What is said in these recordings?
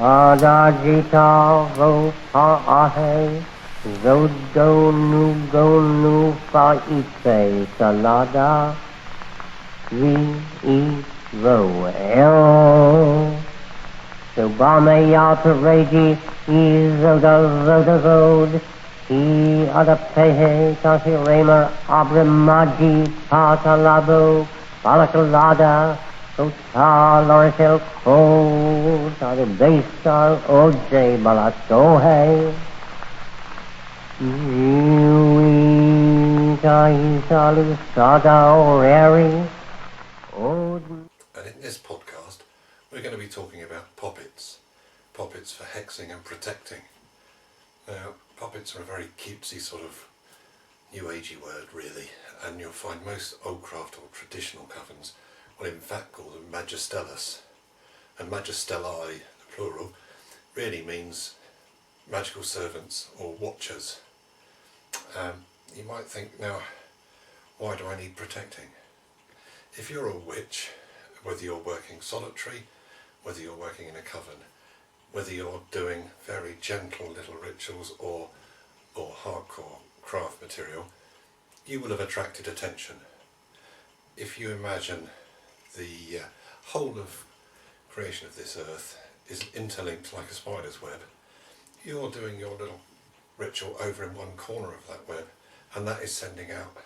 Adagita vo pa ahe, zodo nu fa ife salada, vi I vo el. So bame yata regi, zoda vod, I ada pehe kasi remer abramaji patalabo, balakalada, Sota Loricel Code, the Basal Oj Balatohe, Isalu Sada Orari, And in this podcast, we're going to be talking about poppets. Poppets for hexing and protecting. Now, poppets are a very cutesy sort of new agey word, really, and you'll find most old craft or traditional covens will in fact call them magistellus. And magistellae, the plural, really means magical servants or watchers. You might think, now, why do I need protecting? If you're a witch, whether you're working solitary, whether you're working in a coven, whether you're doing very gentle little rituals or hardcore craft material, you will have attracted attention. If you imagine the whole of creation of this earth is interlinked like a spider's web, you're doing your little ritual over in one corner of that web, and that is sending out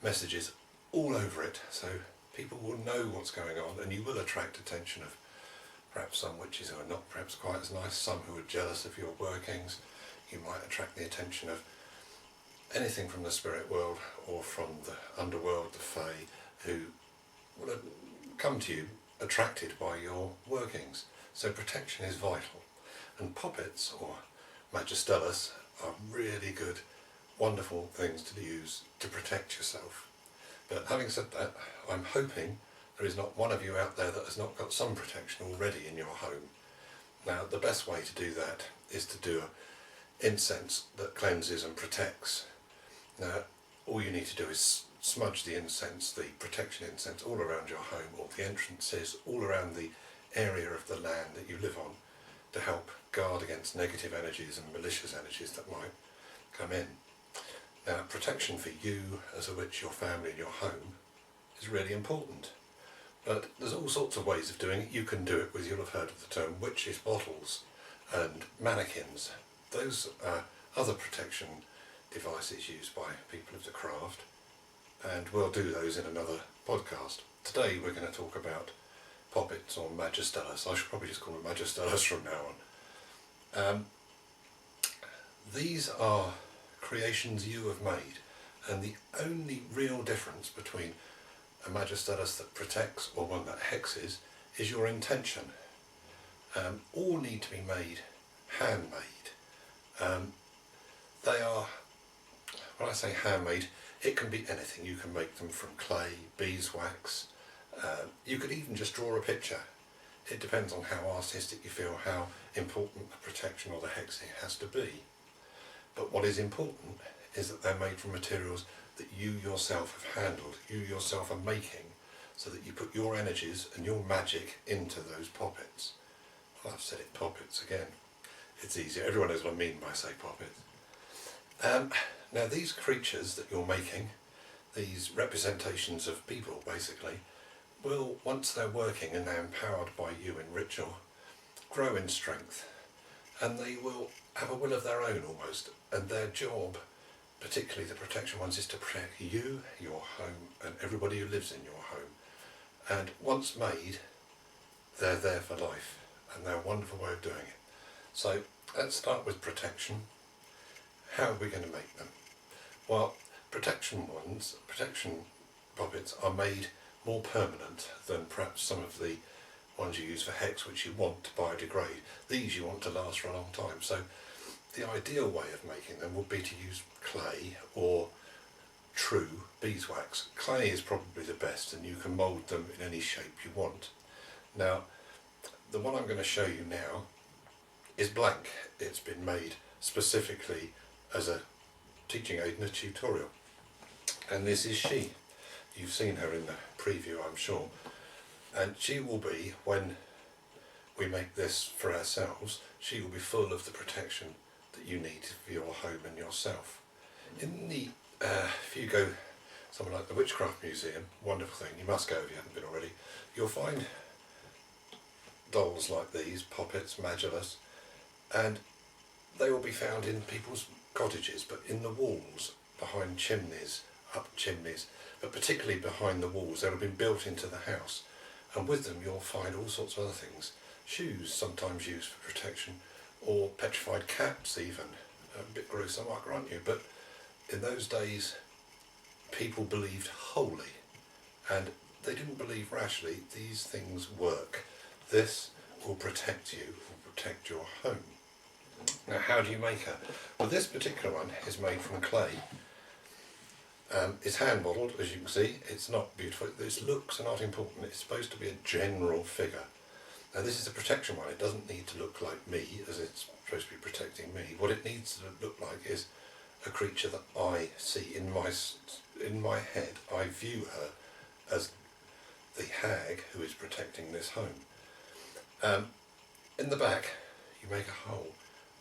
messages all over it, so people will know what's going on, and you will attract attention of perhaps some witches who are not perhaps quite as nice, some who are jealous of your workings. You might attract the attention of anything from the spirit world or from the underworld, the fae, who will come to you attracted by your workings. So protection is vital, and poppets or magistellus are really good, wonderful things to use to protect yourself. But having said that, I'm hoping there is not one of you out there that has not got some protection already in your home. Now, the best way to do that is to do an incense that cleanses and protects. Now, all you need to do is smudge the incense, the protection incense, all around your home, or the entrances, all around the area of the land that you live on, to help guard against negative energies and malicious energies that might come in. Now, protection for you as a witch, your family and your home is really important. But there's all sorts of ways of doing it. You can do it with, you'll have heard of the term witches' bottles and mannequins. Those are other protection devices used by people of the craft, and we'll do those in another podcast. Today we're going to talk about poppets or magistellus. I should probably just call them magistellus from now on. These are creations you have made, and the only real difference between a magistellus that protects or one that hexes is your intention. All need to be made handmade. They are, when I say handmade, it can be anything. You can make them from clay, beeswax, you could even just draw a picture. It depends on how artistic you feel, how important the protection or the hexing has to be. But what is important is that they're made from materials that you yourself have handled, you yourself are making, so that you put your energies and your magic into those poppets. Well, I've said it, poppets again. It's easier. Everyone knows what I mean by say poppets. Now these creatures that you're making, these representations of people basically, will, once they're working and they're empowered by you in ritual, grow in strength, and they will have a will of their own almost, and their job, particularly the protection ones, is to protect you, your home, and everybody who lives in your home. And once made, they're there for life, and they're a wonderful way of doing it. So let's start with protection. How are we going to make them? Well, protection poppets are made more permanent than perhaps some of the ones you use for hex, which you want to biodegrade. These you want to last for a long time. So the ideal way of making them would be to use clay or true beeswax. Clay is probably the best, and you can mould them in any shape you want. Now, the one I'm going to show you now is blank. It's been made specifically as a teaching aid and a tutorial. And this is she. You've seen her in the preview, I'm sure. And she will be, when we make this for ourselves, she will be full of the protection that you need for your home and yourself. In the, if you go somewhere like the Witchcraft Museum, wonderful thing, you must go if you haven't been already, you'll find dolls like these, Poppets, Magulus, and they will be found in people's cottages, but in the walls, behind chimneys, up chimneys, but particularly behind the walls. They'll have been built into the house, and with them you'll find all sorts of other things. Shoes, sometimes used for protection, or petrified caps even. A bit gruesome, I grant you, but in those days people believed wholly, and they didn't believe rashly. These things work. This will protect you, will protect your home. Now, how do you make her? Well, this particular one is made from clay. It's hand modelled, as you can see. It's not beautiful. Its looks are not important. It's supposed to be a general figure. Now, this is a protection one. It doesn't need to look like me, as it's supposed to be protecting me. What it needs to look like is a creature that I see in my head. I view her as the hag who is protecting this home. In the back, you make a hole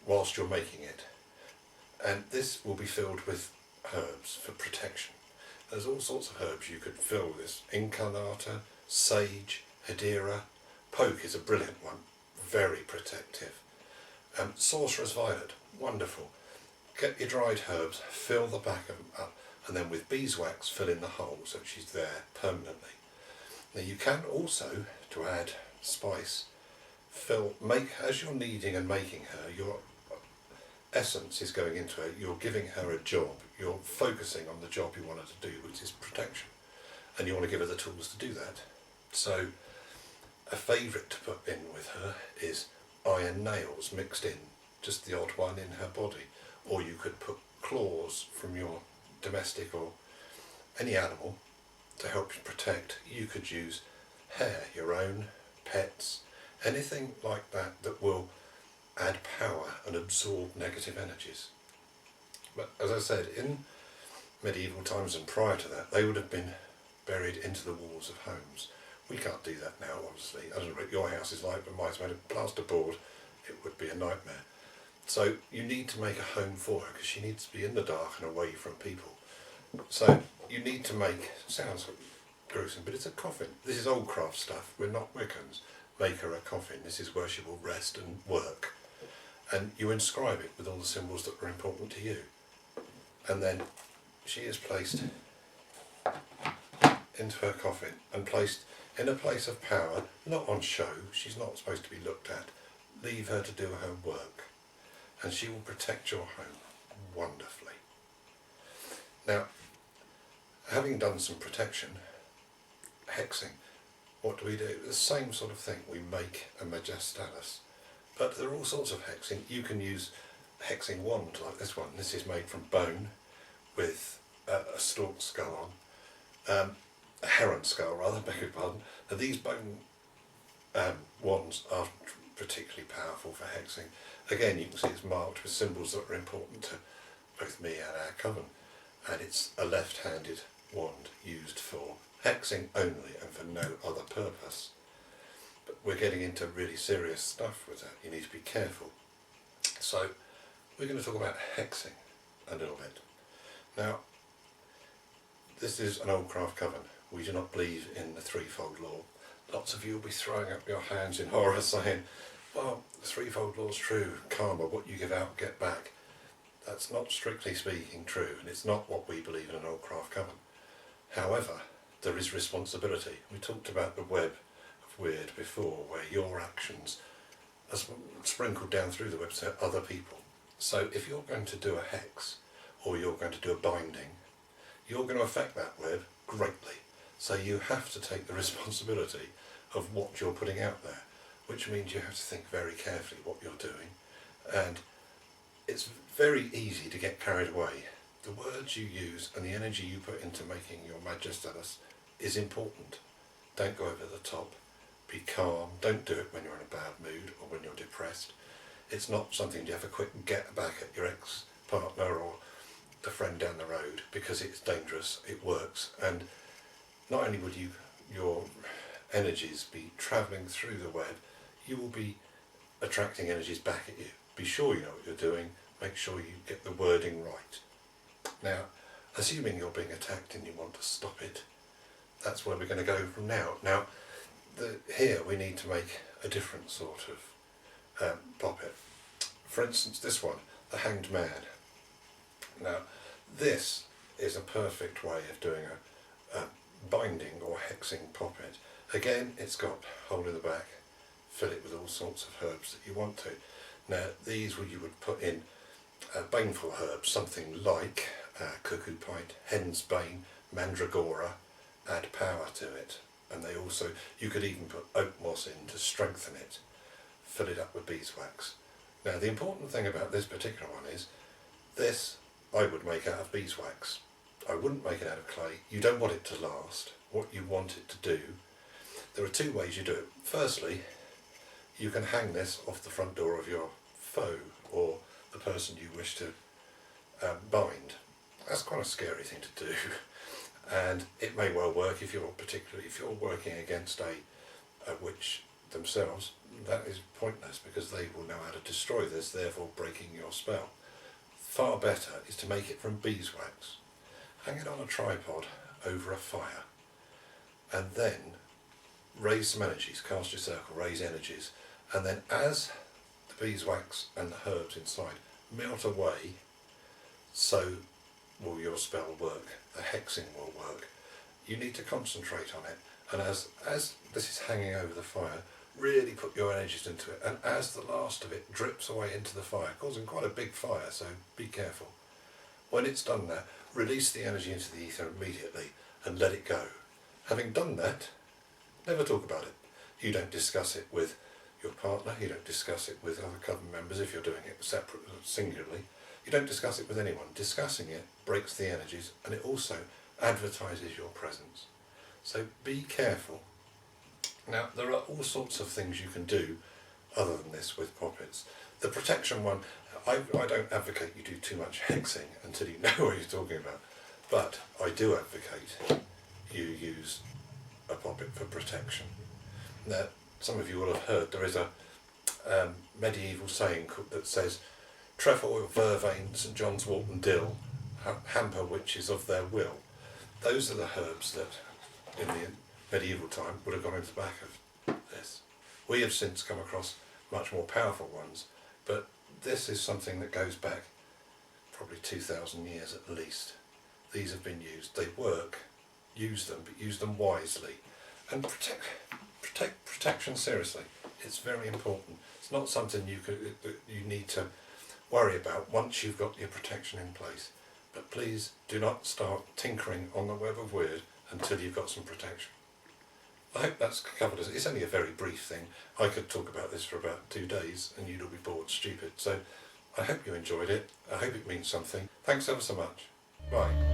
whilst you're making it, and this will be filled with herbs for protection. There's all sorts of herbs you could fill this. Incarnata, sage, hedera, poke is a brilliant one, very protective. Sorcerer's violet, wonderful. Get your dried herbs, fill the back of them up, and then with beeswax fill in the hole so she's there permanently. Now you can also, to add spice, make as you're kneading and making her, your essence is going into her, you're giving her a job, you're focusing on the job you want her to do, which is protection, and you want to give her the tools to do that. So a favourite to put in with her is iron nails mixed in, just the odd one in her body, or you could put claws from your domestic or any animal to help you protect. You could use hair, your own, pets, anything like that that will add power and absorb negative energies. But as I said, in medieval times and prior to that, they would have been buried into the walls of homes. We can't do that now, obviously. I don't know what your house is like, but mine's made of plasterboard. It would be a nightmare. So you need to make a home for her, because she needs to be in the dark and away from people. So you need to make, sounds gruesome, but it's a coffin. This is old craft stuff. We're not Wiccans. Make her a coffin. This is where she will rest and work. And you inscribe it with all the symbols that are important to you. And then she is placed into her coffin and placed in a place of power, not on show. She's not supposed to be looked at. Leave her to do her work, and she will protect your home wonderfully. Now, having done some protection, hexing, what do? The same sort of thing. We make a Majestatis. But there are all sorts of hexing. You can use a hexing wand like this one. This is made from bone with a stork skull on. A heron skull rather, beg your pardon. Now these bone wands are particularly powerful for hexing. Again, you can see it's marked with symbols that are important to both me and our coven. And it's a left-handed wand used for hexing only and for no other purpose. But we're getting into really serious stuff with that. You need to be careful. So we're going to talk about hexing a little bit. Now, this is an old craft coven. We do not believe in the threefold law. Lots of you will be throwing up your hands in horror saying, well, the threefold law is true. Karma, what you give out, get back. That's not strictly speaking true, and it's not what we believe in an old craft coven. However, there is responsibility. We talked about the web of weird before, where your actions are sprinkled down through the web to other people. So if you're going to do a hex, or you're going to do a binding, you're going to affect that web greatly. So you have to take the responsibility of what you're putting out there, which means you have to think very carefully what you're doing. And it's very easy to get carried away. The words you use and the energy you put into making your Majestatis is important. Don't go over the top. Be calm. Don't do it when you're in a bad mood or when you're depressed. It's not something you have a quick get back at your ex-partner or the friend down the road, because it's dangerous. It works. And not only would your energies be travelling through the web, you will be attracting energies back at you. Be sure you know what you're doing, make sure you get the wording right. Now, assuming you're being attacked and you want to stop it, that's where we're going to go from now. Now, here we need to make a different sort of poppet. For instance, this one, the Hanged Man. Now, this is a perfect way of doing a binding or hexing poppet. Again, it's got a hole in the back, fill it with all sorts of herbs that you want to. Now, these you would put in baneful herbs, something like cuckoo pint, hen's bane, mandragora, add power to it. And they also, you could even put oak moss in to strengthen it, fill it up with beeswax. Now, the important thing about this particular one is, this I would make out of beeswax. I wouldn't make it out of clay. You don't want it to last. What you want it to do, there are two ways you do it. Firstly, you can hang this off the front door of your foe or the person you wish to bind. That's quite a scary thing to do, and it may well work if you're working against a witch themselves. That is pointless because they will know how to destroy this, therefore breaking your spell. Far better is to make it from beeswax, hang it on a tripod over a fire, and then raise some energies, cast your circle, raise energies, and then as the beeswax and the herbs inside melt away, so will your spell work, the hexing will work. You need to concentrate on it, and as this is hanging over the fire, really put your energies into it, and as the last of it drips away into the fire, causing quite a big fire, so be careful. When it's done that, release the energy into the ether immediately and let it go. Having done that, never talk about it. You don't discuss it with your partner, you don't discuss it with other coven members if you're doing it separately, singularly. You don't discuss it with anyone. Discussing it breaks the energies, and it also advertises your presence. So be careful. Now, there are all sorts of things you can do other than this with poppets. The protection one, I don't advocate you do too much hexing until you know what you're talking about, but I do advocate you use a poppet for protection. Now, some of you will have heard there is a medieval saying that says, trefoil, vervain, St John's wort and dill hamper witches of their will. Those are the herbs that in the medieval time would have gone into the back of this. We have since come across much more powerful ones, but this is something that goes back probably 2,000 years at least. These have been used. They work. Use them, but use them wisely. And protection seriously. It's very important. It's not something you need to worry about once you've got your protection in place. But please do not start tinkering on the web of weird until you've got some protection. I hope that's covered us. It's only a very brief thing. I could talk about this for about 2 days and you'd all be bored stupid. So I hope you enjoyed it. I hope it means something. Thanks ever so much. Bye.